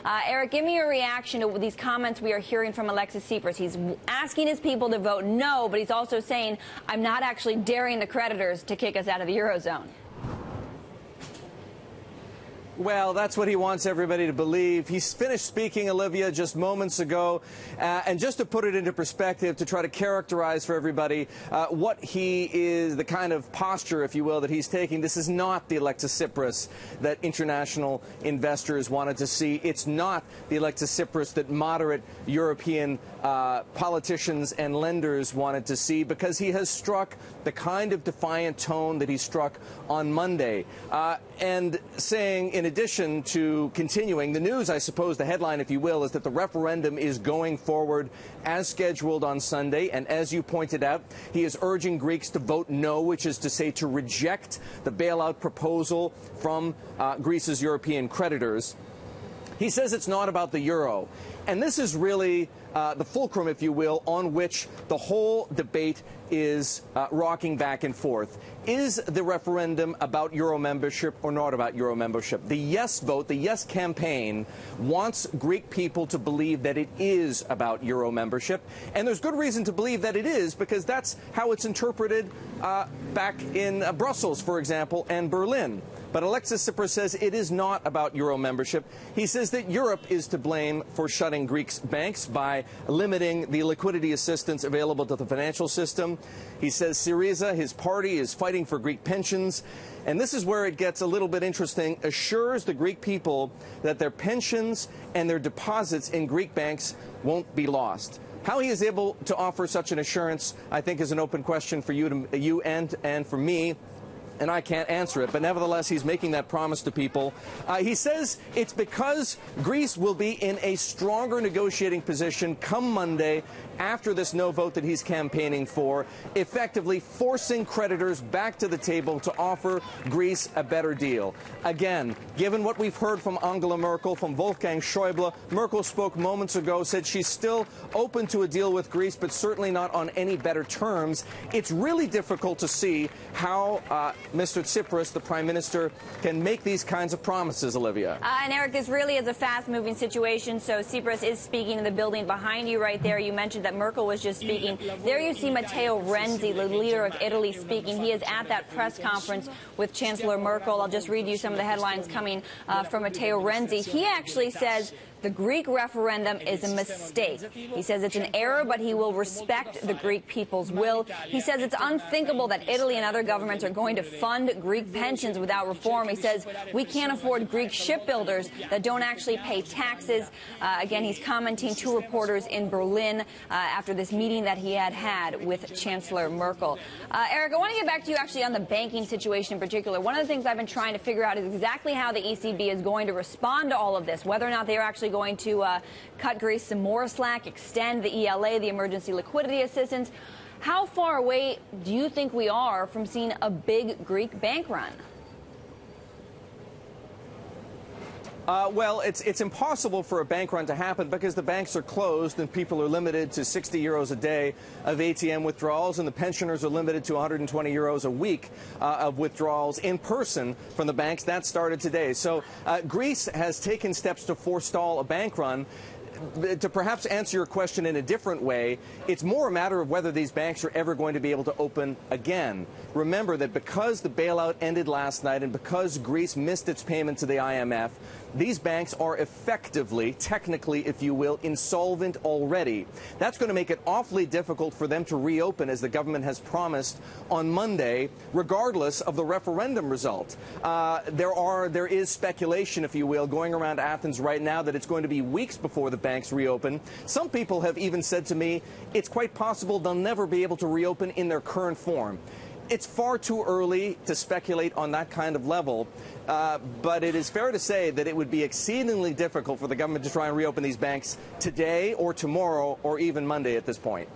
Erik, give me your reaction to these comments we are hearing from Alexis Tsipras. He's asking his people to vote no, but he's also saying, I'm not actually daring the creditors to kick us out of the Eurozone. Well, that's what he wants everybody to believe. He's finished speaking, Olivia, just moments ago. And just to put it into perspective, to try to characterize for everybody what he is, the kind of posture, if you will, that he's taking, this is not the Alexis Tsipras that international investors wanted to see. It's not the Alexis Tsipras that moderate European politicians and lenders wanted to see, because he has struck the kind of defiant tone that he struck on Monday. And saying, in addition to continuing, the news, I suppose, the headline, if you will, is that the referendum is going forward as scheduled on Sunday. And as you pointed out, he is urging Greeks to vote no, which is to say to reject the bailout proposal from Greece's European creditors. He says it's not about the euro. And this is really the fulcrum, if you will, on which the whole debate is rocking back and forth. Is the referendum about euro membership or not about euro membership? The yes vote, the yes campaign, wants Greek people to believe that it is about euro membership. And there's good reason to believe that it is, because that's how it's interpreted back in Brussels, for example, and Berlin. But Alexis Tsipras says it is not about euro membership. He says that Europe is to blame for shutting Greece's banks by limiting the liquidity assistance available to the financial system. He says Syriza, his party, is fighting for Greek pensions. And this is where it gets a little bit interesting. Assures the Greek people that their pensions and their deposits in Greek banks won't be lost. How he is able to offer such an assurance, I think, is an open question for you and for me. And I can't answer it, but nevertheless, he's making that promise to people. He says it's because Greece will be in a stronger negotiating position come Monday after this no vote that he's campaigning for, effectively forcing creditors back to the table to offer Greece a better deal. Again, given what we've heard from Angela Merkel, from Wolfgang Schäuble, Merkel spoke moments ago, said she's still open to a deal with Greece, but certainly not on any better terms. It's really difficult to see how Mr. Tsipras, the Prime Minister, can make these kinds of promises, Olivia. And Erik, this really is a fast-moving situation. So Tsipras is speaking in the building behind you right there. You mentioned that Merkel was just speaking. There you see Matteo Renzi, the leader of Italy, speaking. He is at that press conference with Chancellor Merkel. I'll just read you some of the headlines coming from Matteo Renzi. He actually says the Greek referendum is a mistake. He says it's an error, but he will respect the Greek people's will. He says it's unthinkable that Italy and other governments are going to fund Greek pensions without reform. He says we can't afford Greek shipbuilders that don't actually pay taxes. Again, he's commenting to reporters in Berlin after this meeting that he had with Chancellor Merkel. Erik, I want to get back to you actually on the banking situation in particular. One of the things I've been trying to figure out is exactly how the ECB is going to respond to all of this, whether or not they are actually going to cut Greece some more slack, extend the ELA, the emergency liquidity assistance. How far away do you think we are from seeing a big Greek bank run? Well, it's impossible for a bank run to happen because the banks are closed and people are limited to 60 euros a day of ATM withdrawals, and the pensioners are limited to 120 euros a week of withdrawals in person from the banks. That started today. So Greece has taken steps to forestall a bank run. To perhaps answer your question in a different way, it's more a matter of whether these banks are ever going to be able to open again. Remember that because the bailout ended last night and because Greece missed its payment to the IMF, these banks are effectively, technically, if you will, insolvent already. That's going to make it awfully difficult for them to reopen, as the government has promised on Monday, regardless of the referendum result. There is speculation, if you will, going around Athens right now that it's going to be weeks before the banks reopen. Some people have even said to me it's quite possible they'll never be able to reopen in their current form. It's far too early to speculate on that kind of level, but it is fair to say that it would be exceedingly difficult for the government to try and reopen these banks today or tomorrow or even Monday at this point.